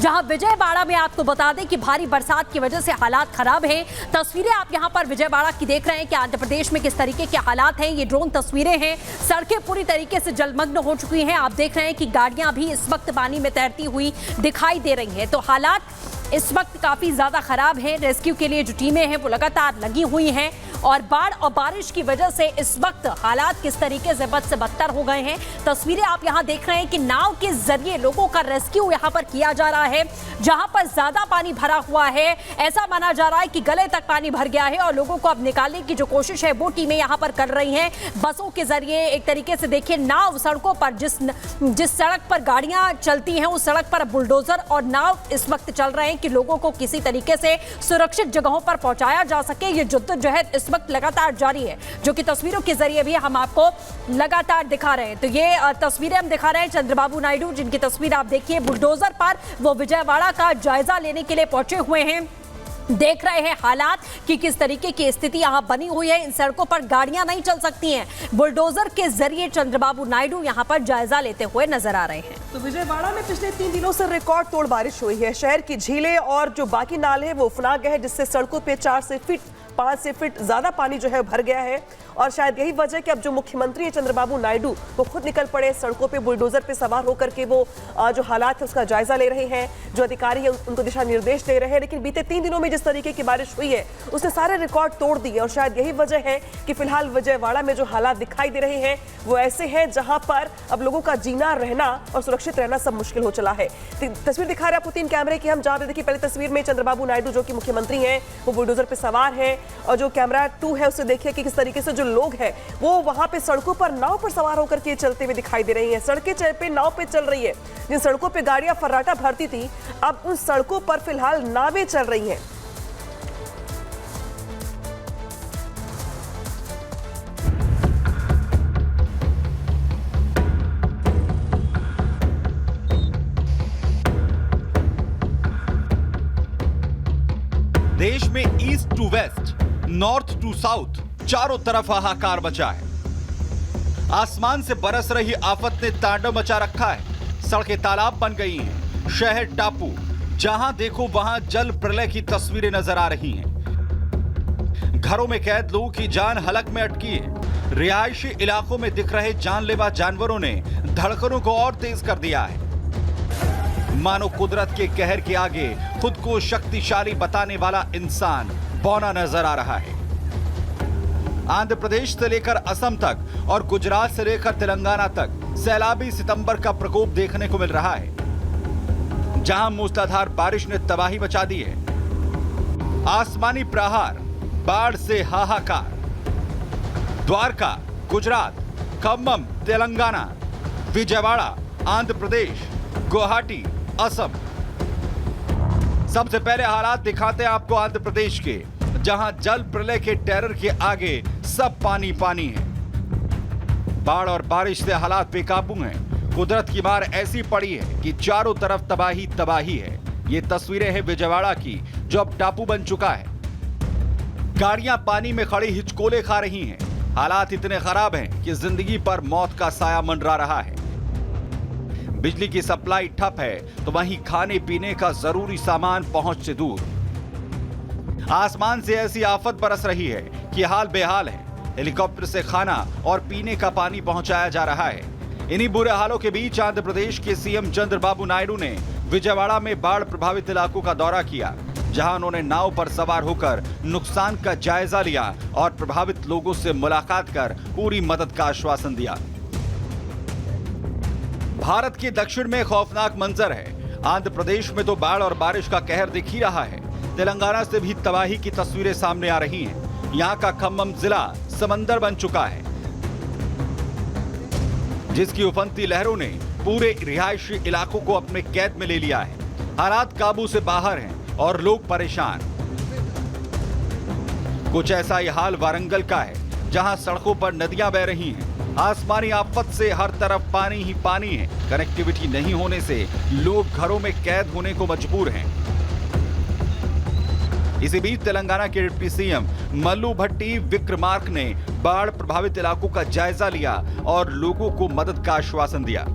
जहां विजयवाड़ा में आपको बता दें कि भारी बरसात की वजह से हालात खराब हैं। तस्वीरें आप यहां पर विजयवाड़ा की देख रहे हैं कि आंध्र प्रदेश में किस तरीके के हालात हैं। ये ड्रोन तस्वीरें हैं। सड़कें पूरी तरीके से जलमग्न हो चुकी हैं। आप देख रहे हैं कि गाड़ियां भी इस वक्त पानी में तैरती हुई दिखाई दे रही हैं। तो हालात इस वक्त काफी ज्यादा खराब है। रेस्क्यू के लिए जो टीमें हैं वो लगातार लगी हुई हैं और बाढ़ और बारिश की वजह से इस वक्त हालात किस तरीके से बद से बदतर हो गए हैं। तस्वीरें आप यहां देख रहे हैं कि नाव के जरिए लोगों का रेस्क्यू यहां पर किया जा रहा है। जहां पर ज्यादा पानी भरा हुआ है, ऐसा माना जा रहा है कि गले तक पानी भर गया है और लोगों को अब निकालने की जो कोशिश है वो टीमें यहां पर कर रही हैं। बसों के जरिए एक तरीके से देखिए, नाव सड़कों पर जिस सड़क पर गाड़ियां चलती हैं उस सड़क पर बुलडोजर और नाव इस वक्त चल रहे हैं कि लोगों को किसी तरीके से सुरक्षित जगहों पर पहुंचाया जा सके। ये जद्दोजहद इस वक्त लगातार जारी है, जो कि तस्वीरों के जरिए भी हम आपको लगातार दिखा रहे हैं। तो ये तस्वीरें हम दिखा रहे हैं चंद्रबाबू नायडू, जिनकी तस्वीर आप देखिए, बुलडोजर पर वो विजयवाड़ा का जायजा लेने के लिए पहुंचे हुए हैं। देख रहे हैं हालात कि किस तरीके की स्थिति यहां बनी हुई है। इन सड़कों पर गाड़ियां नहीं चल सकती हैं। बुलडोजर के जरिए चंद्रबाबू नायडू यहां पर जायजा लेते हुए नजर आ रहे हैं। तो विजयवाड़ा में पिछले 3 दिनों से रिकॉर्ड तोड़ बारिश हुई है। शहर की झीलें और जो बाकी नाले हैं वो उफना गए हैं, जिससे सड़कों पे 5 फीट ज्यादा पानी जो है भर गया है। और शायद यही वजह कि अब जो मुख्यमंत्री है चंद्रबाबू नायडू वो खुद निकल पड़े सड़कों पे, बुलडोजर पे सवार होकर के वो जो हालात है उसका जायजा ले रहे हैं। जो अधिकारी है उनको दिशा निर्देश दे रहे हैं। लेकिन बीते 3 दिनों में जिस तरीके की बारिश हुई है उसने सारे रिकॉर्ड तोड़ दिए और शायद यही वजह है कि फिलहाल विजयवाड़ा में जो हालात दिखाई दे रहे हैं वो ऐसे हैं जहां पर अब लोगों का जीना, रहना और सुरक्षित रहना सब मुश्किल हो चला है। तस्वीर दिखा रहे आपको 3 कैमरे की। हम जहां पे देखिए, पहले तस्वीर में चंद्रबाबू नायडू जो कि मुख्यमंत्री हैं वो बुलडोजर पे सवार है और जो कैमरा 2 है उससे देखिए कि किस तरीके से जो लोग हैं वो वहां पे सड़कों पर नाव पर सवार होकर के चलते हुए दिखाई दे रही हैं। सड़कें पे नाव पे चल रही है। जिन सड़कों पे गाड़ियां फर्राटा भरती थी, अब उन सड़कों पर फिलहाल नावें चल रही हैं। देश में east to west, north to south चारों तरफ हाहाकार मचा है। आसमान से बरस रही आफत ने तांडव मचा रखा है। सड़कें तालाब बन गई हैं, शहर टापू, जहां देखो वहां जल प्रलय की तस्वीरें नजर आ रही हैं। घरों में कैद लोगों की जान हलक में अटकी है। रिहायशी इलाकों में दिख रहे जानलेवा जानवरों ने धड़कनों को और तेज कर दिया है। मानो कुदरत के कहर के आगे खुद को शक्तिशाली बताने वाला इंसान बौना नजर आ रहा है। आंध्र प्रदेश से लेकर असम तक और गुजरात से लेकर तेलंगाना तक सैलाबी सितंबर का प्रकोप देखने को मिल रहा है, जहां मूसलाधार बारिश ने तबाही मचा दी है। आसमानी प्रहार, बाढ़ से हाहाकार। द्वारका, गुजरात, खम्मम, तेलंगाना, विजयवाड़ा, आंध्र प्रदेश, गुवाहाटी, असम। सबसे पहले हालात दिखाते हैं आपको आंध्र प्रदेश के, जहां जल प्रलय के टेरर के आगे सब पानी पानी है। बाढ़ और बारिश से हालात बेकाबू हैं। कुदरत की मार ऐसी पड़ी है कि चारों तरफ तबाही तबाही है। ये तस्वीरें हैं विजयवाड़ा की, जो अब टापू बन चुका है। गाड़ियां पानी में खड़ी हिचकोले खा रही हैं। हालात इतने खराब हैं कि जिंदगी पर मौत का साया मंडरा रहा है। बिजली की सप्लाई ठप है तो वहीं खाने पीने का जरूरी सामान पहुंच से दूर। आसमान से ऐसी आफत बरस रही है कि हाल बेहाल है। हेलीकॉप्टर से खाना और पीने का पानी पहुंचाया जा रहा है। इन्हीं बुरे हालों के बीच आंध्र प्रदेश के सीएम चंद्रबाबू नायडू ने विजयवाड़ा में बाढ़ प्रभावित इलाकों का दौरा किया, जहां उन्होंने नाव पर सवार होकर नुकसान का जायजा लिया और प्रभावित लोगों से मुलाकात कर पूरी मदद का आश्वासन दिया। भारत के दक्षिण में खौफनाक मंजर है। आंध्र प्रदेश में तो बाढ़ और बारिश का कहर दिख ही रहा है। तेलंगाना से भी तबाही की तस्वीरें सामने आ रही हैं। यहाँ का खम्मम जिला समंदर बन चुका है, जिसकी उफनती लहरों ने पूरे रिहायशी इलाकों को अपने कैद में ले लिया है। हालात काबू से बाहर हैं और लोग परेशान। कुछ ऐसा ही हाल वारंगल का है, जहां सड़कों पर नदियां बह रही हैं। आसमानी आफत से हर तरफ पानी ही पानी है। कनेक्टिविटी नहीं होने से लोग घरों में कैद होने को मजबूर हैं। इसी बीच तेलंगाना के डिप्टी सीएम मल्लू भट्टी विक्रमार्क ने बाढ़ प्रभावित इलाकों का जायजा लिया और लोगों को मदद का आश्वासन दिया।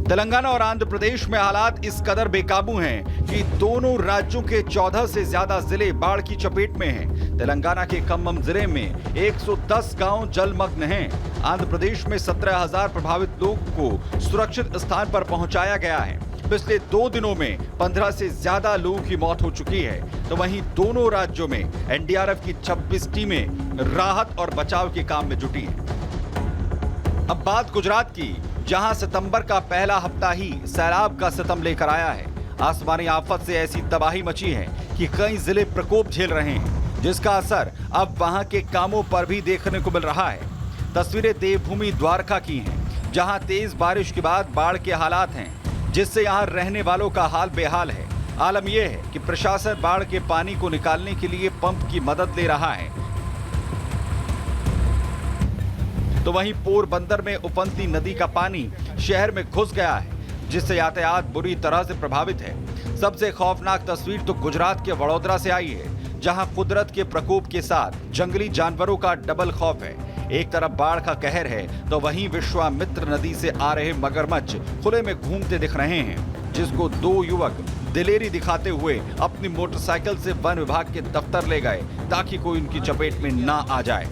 तेलंगाना और आंध्र प्रदेश में हालात इस कदर बेकाबू हैं कि दोनों राज्यों के 14 से ज्यादा जिले बाढ़ की चपेट में हैं। तेलंगाना के खम्मम जिले में 110 गांव जलमग्न हैं। आंध्र प्रदेश में 17,000 प्रभावित लोगों को सुरक्षित स्थान पर पहुंचाया गया है। पिछले 2 दिनों में 15 से ज्यादा लोगों की मौत हो चुकी है। तो वहीं दोनों राज्यों में एनडीआरएफ की 26 टीमें राहत और बचाव के काम में जुटी हैं। अब बात गुजरात की, जहां सितंबर का पहला हफ्ता ही सैलाब का सितम लेकर आया है। आसमानी आफत से ऐसी तबाही मची है कि कई जिले प्रकोप झेल रहे हैं, जिसका असर अब वहां के कामों पर भी देखने को मिल रहा है। तस्वीरें देवभूमि द्वारका की हैं, जहां तेज बारिश के बाद बाढ़ के हालात हैं, जिससे यहां रहने वालों का हाल बेहाल है। आलम यह है कि प्रशासन बाढ़ के पानी को निकालने के लिए पंप की मदद ले रहा है। तो वहीं पोरबंदर में उफनती नदी का पानी शहर में घुस गया है, जिससे यातायात बुरी तरह से प्रभावित है। सबसे खौफनाक तस्वीर तो गुजरात के वडोदरा से आई है, जहां कुदरत के प्रकोप के साथ जंगली जानवरों का डबल खौफ है। एक तरफ बाढ़ का कहर है, तो वहीं विश्वामित्र नदी से आ रहे मगरमच्छ खुले में घूमते दिख रहे हैं, जिसको 2 युवक दिलेरी दिखाते हुए अपनी मोटरसाइकिल से वन विभाग के दफ्तर ले गए, ताकि कोई उनकी चपेट में ना आ जाए।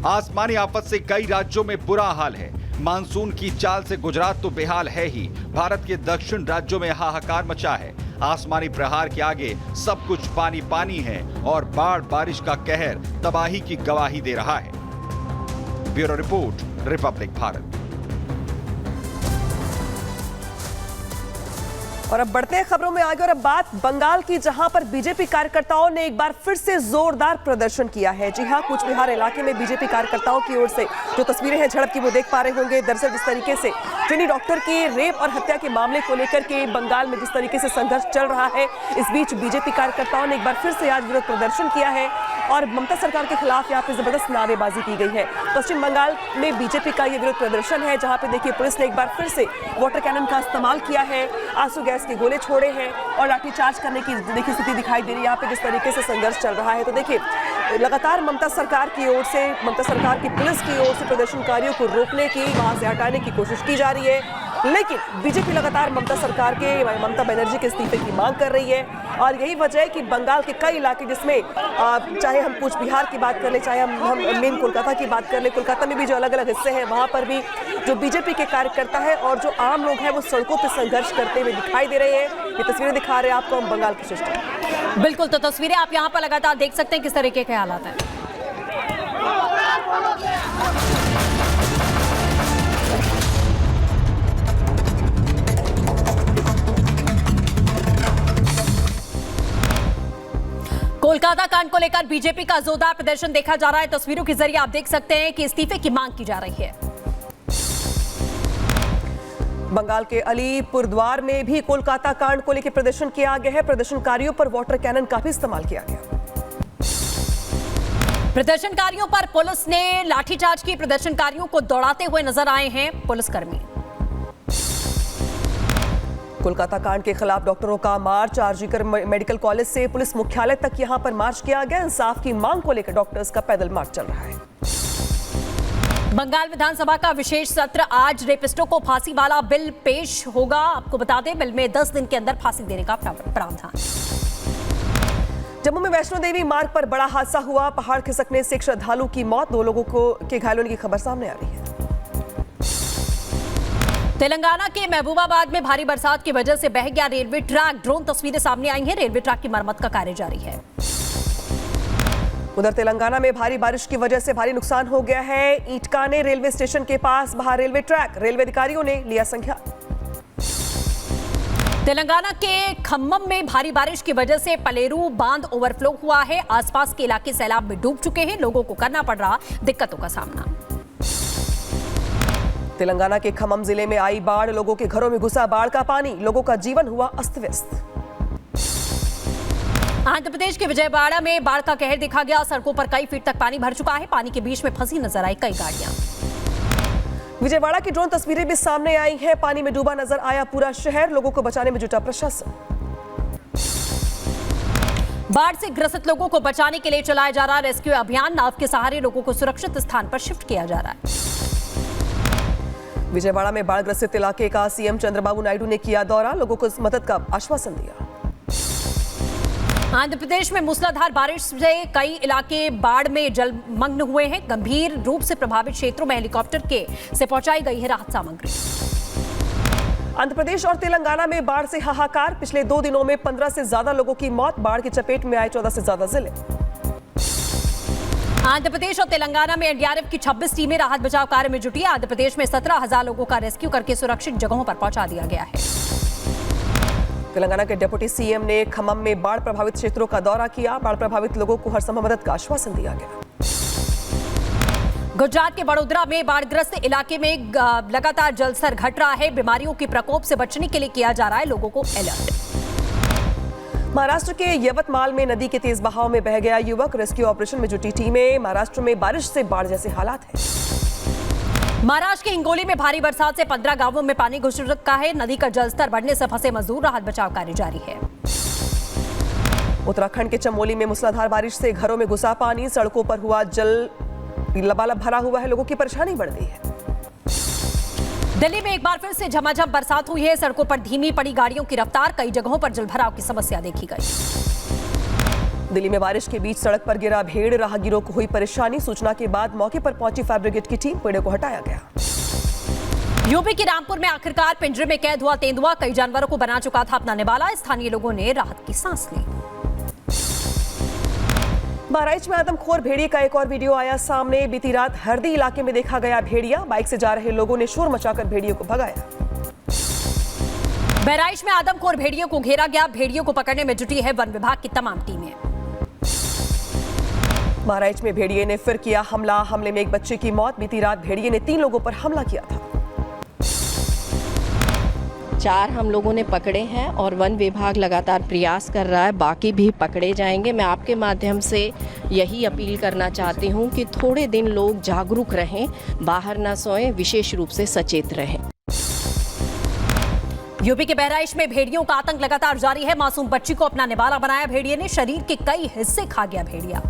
आसमानी आफत से कई राज्यों में बुरा हाल है। मानसून की चाल से गुजरात तो बेहाल है ही, भारत के दक्षिण राज्यों में हाहाकार मचा है। आसमानी प्रहार के आगे सब कुछ पानी पानी है और बाढ़ बारिश का कहर तबाही की गवाही दे रहा है। Bureau report, Republic Bharat. और अब बढ़ते हैं खबरों में आगे, और अब बात बंगाल की, जहां पर बीजेपी कार्यकर्ताओं ने एक बार फिर से जोरदार प्रदर्शन किया है। जी हां, कूच बिहार इलाके में बीजेपी कार्यकर्ताओं की ओर से जो तस्वीरें हैं झड़प की, वो देख पा रहे होंगे। दरअसल जिस तरीके से ट्रेनी डॉक्टर की रेप और हत्या के मामले को लेकर के बंगाल में जिस तरीके से संघर्ष चल रहा है, इस बीच बीजेपी कार्यकर्ताओं ने एक बार फिर से आज विरोध प्रदर्शन किया है और ममता सरकार के खिलाफ यहाँ पे जबरदस्त नारेबाजी की गई है। पश्चिम बंगाल में बीजेपी का ये विरोध प्रदर्शन है, जहाँ पे देखिए पुलिस ने एक बार फिर से वाटर कैनन का इस्तेमाल किया है, आंसू गैस के गोले छोड़े हैं और लाठीचार्ज करने की देखिए स्थिति दिखाई दे रही है। यहाँ पे जिस तरीके से संघर्ष चल रहा है, तो देखिए लगातार ममता सरकार की ओर से, ममता सरकार की पुलिस की ओर से प्रदर्शनकारियों को रोकने की, वहां से हटाने की कोशिश की जा रही है, लेकिन बीजेपी लगातार ममता बनर्जी के इस्तीफे की मांग कर रही है। और यही वजह है कि बंगाल के कई इलाके, जिसमें चाहे हम कूच बिहार की बात कर ले, चाहे हम मेन कोलकाता की बात कर ले, कोलकाता में भी जो अलग अलग हिस्से हैं, वहां पर भी जो बीजेपी के कार्यकर्ता है और जो आम लोग हैं, वो सड़कों पर संघर्ष करते हुए दिखाई दे रहे हैं। ये तस्वीरें दिखा रहे हैं आपको हम बंगाल की सिस्टम। बिल्कुल, तो तस्वीरें आप यहाँ पर लगातार देख सकते हैं किस तरीके के हालात हैं। कोलकाता कांड को लेकर बीजेपी का जोरदार प्रदर्शन देखा जा रहा है। तस्वीरों के जरिए आप देख सकते हैं कि इस्तीफे की मांग की जा रही है। बंगाल के अलीपुरद्वार में भी कोलकाता कांड को लेकर प्रदर्शन किया गया है। प्रदर्शनकारियों पर वाटर कैनन का भी इस्तेमाल किया गया। प्रदर्शनकारियों पर पुलिस ने लाठीचार्ज की, प्रदर्शनकारियों को दौड़ाते हुए नजर आए हैं पुलिसकर्मी। कोलकाता कांड के खिलाफ डॉक्टरों का मार्च, आरजीकर मेडिकल कॉलेज से पुलिस मुख्यालय तक यहां पर मार्च किया गया। इंसाफ की मांग को लेकर डॉक्टर्स का पैदल मार्च चल रहा है। बंगाल विधानसभा का विशेष सत्र आज। रेपिस्टों को फांसी वाला बिल पेश होगा। आपको बता दें, बिल में 10 दिन के अंदर फांसी देने का प्रावधान। जम्मू में वैष्णो देवी मार्ग पर बड़ा हादसा हुआ। पहाड़ खिसकने से एक श्रद्धालु की मौत, 2 लोगों के घायल होने की खबर सामने आ रही है। तेलंगाना के महबूबाबाद में भारी बरसात की वजह से बह गया रेलवे ट्रैक। ड्रोन तस्वीरें सामने आई हैं। रेलवे ट्रैक की मरम्मत का कार्य जारी है। उधर तेलंगाना में भारी बारिश की वजह से भारी नुकसान हो गया है। ईटकाने रेलवे स्टेशन के पास बहा रेलवे ट्रैक। रेलवे अधिकारियों ने लिया संज्ञान। तेलंगाना के खम्मम में भारी बारिश की वजह से पलेरू बांध ओवरफ्लो हुआ है। आसपास के इलाके सैलाब में डूब चुके हैं। लोगों को करना पड़ रहा दिक्कतों का सामना। तेलंगाना के खम्मम जिले में आई बाढ़। लोगों के घरों में घुसा बाढ़ का पानी। लोगों का जीवन हुआ अस्त व्यस्त। आंध्र प्रदेश के विजयवाड़ा में बाढ़ का कहर देखा गया। सड़कों पर कई फीट तक पानी भर चुका है। पानी के बीच में फंसी नजर आई कई गाड़ियां। विजयवाड़ा की ड्रोन तस्वीरें भी सामने आई हैं। पानी में डूबा नजर आया पूरा शहर। लोगों को बचाने में जुटा प्रशासन। बाढ़ से ग्रसित लोगों को बचाने के लिए चलाया जा रहा रेस्क्यू अभियान। नाव के सहारे लोगों को सुरक्षित स्थान पर शिफ्ट किया जा रहा है। विजयवाड़ा में बाढ़ ग्रसित इलाके का सीएम चंद्रबाबू नायडू ने किया दौरा, लोगों को मदद का आश्वासन दिया। आंध्र प्रदेश में मूसलाधार बारिश से कई इलाके बाढ़ में जलमग्न हुए हैं। गंभीर रूप से प्रभावित क्षेत्रों में हेलीकॉप्टर से पहुंचाई गई है राहत सामग्री। आंध्र प्रदेश और तेलंगाना में बाढ़ से हाहाकार, पिछले 2 दिनों में 15 से ज्यादा लोगों की मौत, बाढ़ की चपेट में आए 14 से ज्यादा जिले। आंध्र प्रदेश और तेलंगाना में एनडीआरएफ की 26 टीमें राहत बचाव कार्य में जुटी। आंध्र प्रदेश में 17,000 लोगों का रेस्क्यू करके सुरक्षित जगहों पर पहुंचा दिया गया है। तेलंगाना के डिप्टी सीएम ने खम्मम में बाढ़ प्रभावित क्षेत्रों का दौरा किया, बाढ़ प्रभावित लोगों को हर संभव मदद का आश्वासन दिया गया। गुजरात के वडोदरा में बाढ़ग्रस्त इलाके में लगातार जलस्तर घट रहा है। बीमारियों के प्रकोप से बचने के लिए किया जा रहा है लोगों को अलर्ट। महाराष्ट्र के यवतमाल में नदी के तेज बहाव में बह गया युवक, रेस्क्यू ऑपरेशन में जुटी टीमें। महाराष्ट्र में बारिश से बाढ़ जैसे हालात हैं। महाराष्ट्र के हिंगोली में भारी बरसात से 15 गांवों में पानी घुस चुका है। नदी का जलस्तर बढ़ने से फंसे मजदूर, राहत बचाव कार्य जारी है। उत्तराखंड के चमोली में मूसलाधार बारिश से घरों में घुसा पानी, सड़कों पर हुआ जल लबालब भरा हुआ है, लोगों की परेशानी बढ़ गई है। दिल्ली में एक बार फिर से झमाझम बरसात हुई है। सड़कों पर धीमी पड़ी गाड़ियों की रफ्तार, कई जगहों पर जलभराव की समस्या देखी गई। दिल्ली में बारिश के बीच सड़क पर गिरा भेड़, राहगीरों को हुई परेशानी। सूचना के बाद मौके पर पहुंची फायर ब्रिगेड की टीम, पेड़ों को हटाया गया। यूपी के रामपुर में आखिरकार पिंजरे में कैद हुआ तेंदुआ, कई जानवरों को बना चुका था अपना निवाला। स्थानीय लोगों ने राहत की सांस ली। बहराइच में आदमखोर भेड़िए का एक और वीडियो आया सामने। बीती रात हरदी इलाके में देखा गया भेड़िया, बाइक से जा रहे लोगों ने शोर मचाकर भेड़िए को भगाया। बहराइच में आदमखोर भेड़ियों को घेरा गया, भेड़ियों को पकड़ने में जुटी है वन विभाग की तमाम टीमें। बहराइच में भेड़िए ने फिर किया हमला, हमले में एक बच्चे की मौत। बीती रात भेड़िए ने 3 लोगों पर हमला किया था। 4 हम लोगों ने पकड़े हैं और वन विभाग लगातार प्रयास कर रहा है, बाकी भी पकड़े जाएंगे। मैं आपके माध्यम से यही अपील करना चाहती हूं कि थोड़े दिन लोग जागरूक रहें, बाहर ना सोएं, विशेष रूप से सचेत रहें। यूपी के बहराइच में भेड़ियों का आतंक लगातार जारी है। मासूम बच्ची को अपना निवाला बनाया भेड़िए ने, शरीर के कई हिस्से खा गया भेड़िया।